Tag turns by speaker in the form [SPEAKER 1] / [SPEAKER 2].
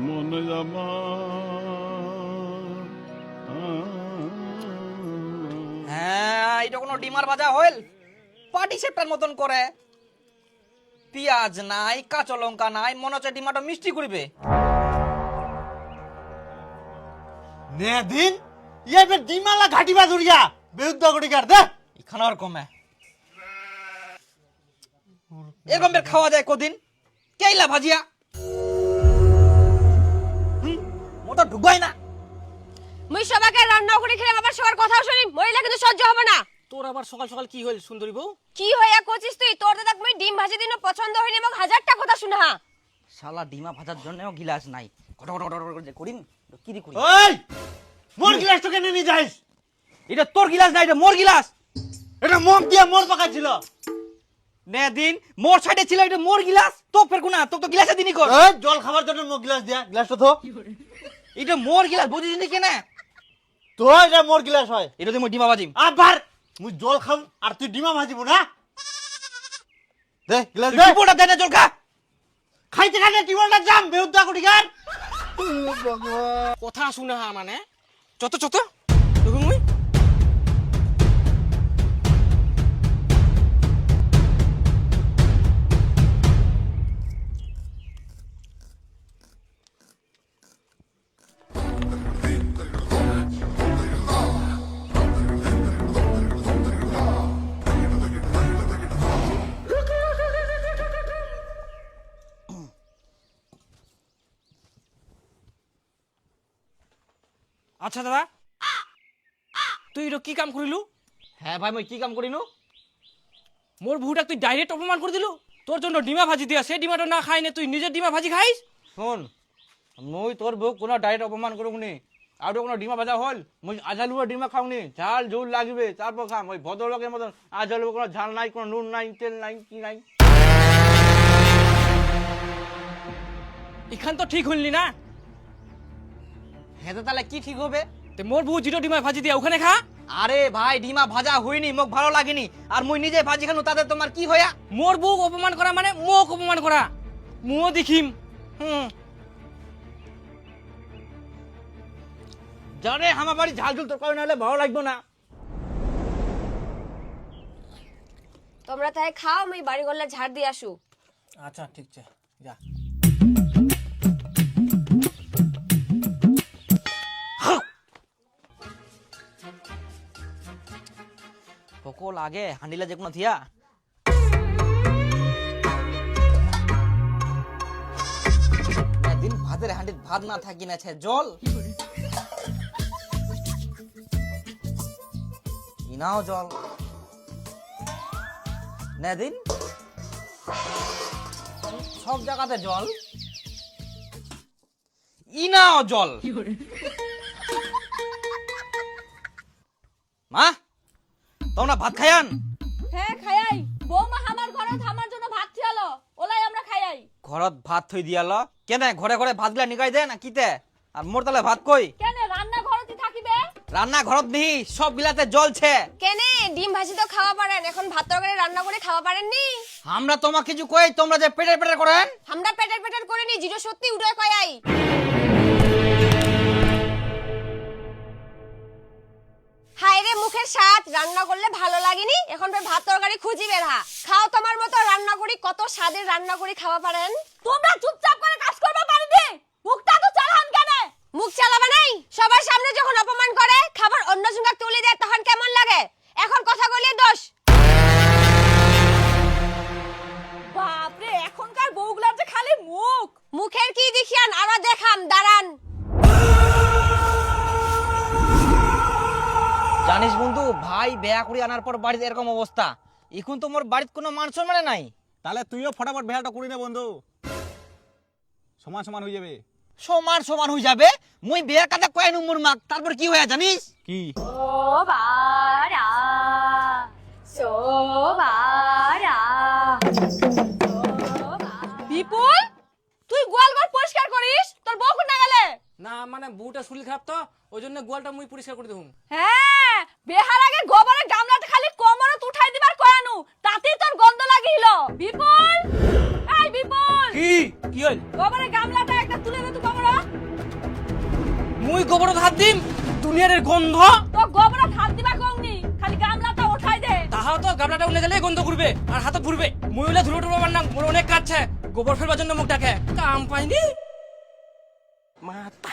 [SPEAKER 1] মনে জামা
[SPEAKER 2] হ্যাঁ, এটা কোনো ডিমার ভাজা হইল? পাটি সেপ্টার মতন করে পেঁয়াজ নাই, কাঁচা লঙ্কা নাই, মনে হচ্ছে ডিমাটা মিষ্টি করবে।
[SPEAKER 3] নে দিন ইয়ে বে ডিমালা ঘাটিবা দুরিয়া বেউদ্দ করি কার দে
[SPEAKER 2] এখানে আর কমে এরকম বের খাওয়া যায় কদিন? কেইলা ভাজিয়া মোটা ঢুকাই না।
[SPEAKER 4] মুই সবাইকে রান্না করে খেলে আবার সবার কথা শুনি মহিলা কিন্তু সহ্য হবে না।
[SPEAKER 5] তোর আবার সকাল সকাল কি হইল সুন্দরী বউ?
[SPEAKER 4] কি হইয়া কোচিস তুই? তোর দাদা মুই ডিম ভাজি দিন পছন্দ হইনি এবং হাজারটা কথা শুনা।
[SPEAKER 2] শালা ডিমা ভাজার জন্যও গিলাস নাই, ঘট ঘট ঘট ঘট করে করিম কি দি করি।
[SPEAKER 3] ওই মোর গিলাস তো কেন নি যাইস?
[SPEAKER 2] এটা তোর গিলাস না, এটা মোর গিলাস।
[SPEAKER 3] এটা মুখ দিয়া মোর পাকাইছিল।
[SPEAKER 2] নে দিন মোর সাইডে ছিল, এটা মোর গিলাস। তো ফের কোনা তো তো গিলাসে দিনি কর।
[SPEAKER 3] ওই জল খাবার জন্য মুখ গিলাস দিয়া গ্লাসটা থো।
[SPEAKER 2] এটা মোর গিলাস বুঝিস নি কেন?
[SPEAKER 3] তো এটা মোর গিলাস হয়।
[SPEAKER 2] এটা তুমি ডিমা ভাজিম।
[SPEAKER 3] আবার মুই জল খাম আর তুই ডিমা ভাজিব না? দে গিলাস
[SPEAKER 2] তুই
[SPEAKER 3] দে।
[SPEAKER 2] টিপোটা দে না জলকা।
[SPEAKER 3] খাইতে খাইতে টিবলটা জাম বেউদ্দা করি কার।
[SPEAKER 5] কথা শুনা মানে চত চত দেখুন মুই আচ্ছা দাদা তুই এটা কি কাম করিলু?
[SPEAKER 2] হ্যাঁ ভাই, মই কি কাম করিনু?
[SPEAKER 5] মোর বহুটা তুই ডাইরেক্ট অপমান করে দিলু। তোর জন্য ডিমা ভাজি দিয়া সে ডিমাটা না খাই নে তুই নিজের ডিমা ভাজি খাইস।
[SPEAKER 2] শোন, মই তোর বউ কোনো ডাইরেক্ট অপমান করুকনি। আর কোনো ডিমা ভাজা হল মই আজালুয়া ডিমা খাওনি, ঝাল ঝুল লাগবে তারপর খাম। ওই ভদ্রলোকের মতন আজালু কোনো ঝাল নাই, কোনো নুন নাই, তেল নাই, কি নাই।
[SPEAKER 5] এখান তো ঠিক হইলি না।
[SPEAKER 2] হ্যাঁ তো তাহলে কি ঠিক হবে?
[SPEAKER 5] তে মোর বউ জিরো ডিমা ভাজি দিয়া ওখানে খা।
[SPEAKER 2] আরে ভাই, ডিমা ভাজা হইনি, মোক ভালো লাগেনি। আর মই নিজে ভাজি খানো, তাতে তোমার কি হয়া?
[SPEAKER 5] মোর বউ অপমান করা মানে মোক অপমান করা। মুও দেখিম।
[SPEAKER 2] জানে আমার বাড়ি ঝাল ঝুল তরকারি না হলে ভালো লাগবে না।
[SPEAKER 4] তোমরা তাই খাও, আমি বাড়ি গলে ঝাড় দিয়ে আসু।
[SPEAKER 5] আচ্ছা ঠিক আছে যা।
[SPEAKER 2] তোকো লাগে হান্ডিলা যে কোনো থিয়া। দিন ভাতের হান্ডির ভাত না থাকি না জল ইনাও জল না দিন সব জায়গাতে জল ইনাও জল। মা তোমরা ভাত খায়ান?
[SPEAKER 4] হ্যাঁ খাইয়াই। বৌমা আমার ঘরে আমার জন্য ভাত ছিয়ালো, ওলাই আমরা খাইয়াই।
[SPEAKER 2] ঘরত ভাত থই দিয়াল কেনে? ঘরে ঘরে ভাত গিলা নিকাই দে না কিতে? আর মোর তালে ভাত কই?
[SPEAKER 4] কেন রান্না ঘরতে থাকিবে?
[SPEAKER 2] রান্না ঘরত নিহি, সব গিলাতে জলছে।
[SPEAKER 4] কেনে ডিম ভাজি তো খাওয়া পারেন, এখন ভাত তরকারি রান্না করে খাওয়া পারেননি?
[SPEAKER 2] আমরা তোমাকে কিছু কই, তোমরা যে পেটের পেটের করেন।
[SPEAKER 4] আমরা পেটের পেটের করিনি, জিরো সত্যি উঠে কয়াই। হায় রে মুখের স্বাদ, রান্না করলে ভালো লাগেনি, এখন ফের ভাত তরকারি খুঁজি বেড়া। খাও তোমার মতো রান্না করি, কত স্বাদের রান্না করি খাওয়া পারেন। তোমরা চুপচাপ করে কাজ করবে পারিনি, মুখটা তো চালান কেন? মুখ চালাবে নাই? সবার সামনে যখন অপমান করে, খাবার অন্য জনকে তুলে দেয়, তখন কেমন লাগে? এখন কথা বলিয়ে দোষ। বাপরে, এখনকার বউগুলার যে খালি মুখ। মুখের কি দেখিয়ান, আরো দেখাম, দাঁড়ান।
[SPEAKER 2] জানিস বন্ধু, ভাই বেয়া করে আনার পর বাড়িতে এরকম অবস্থা। এখন তো মোর বাড়িতে কোনো মান সম্মান নাই।
[SPEAKER 6] তাহলে তুইও ফটাফট বেহাটা করি নে বন্ধু, সমান সমান হয়ে যাবে।
[SPEAKER 2] সমান সমান হয়ে যাবে? মুই বিয়ের কথা কয় নম্বর মাক, তারপর কি হয়ে জানিস?
[SPEAKER 6] কি?
[SPEAKER 4] সোবারা সোবারা। বিপুল, তুই গোয়ালঘর পরিষ্কার করিস, তোর বউ কোন গেলে?
[SPEAKER 5] না মানে বউটা শরীর খারাপ তো ওই জন্য গোয়ালটা মুই পরিষ্কার করে দেবো।
[SPEAKER 4] হ্যাঁ, বেহার আগে গোবরের গামলাটা খালি কোমরত উঠাই দিবার কয়ানু, তাতেই তোর গন্ধ লাগিল। বিপুল, এই বিপুল।
[SPEAKER 5] কি কি হল
[SPEAKER 4] গোবরের গামলাটা একটা তুলে দে তো গোবর
[SPEAKER 5] মুই গোবরত হাত দিম দুনিয়ার গন্ধ
[SPEAKER 4] তো গোবরত হাত দিবা কংনি খালি গামলাটা উঠাই দে
[SPEAKER 5] তাহাও তো গাবলাটা উনে গেলে গন্ধ করবে আর হাতে ঘুরবে মুই হইলে ধুলো টুলো মারনাম মোর অনেক কাজ আছে গোবর ফেলবার জন্য মুখ ডাকে কাম পাইনি
[SPEAKER 6] মাথা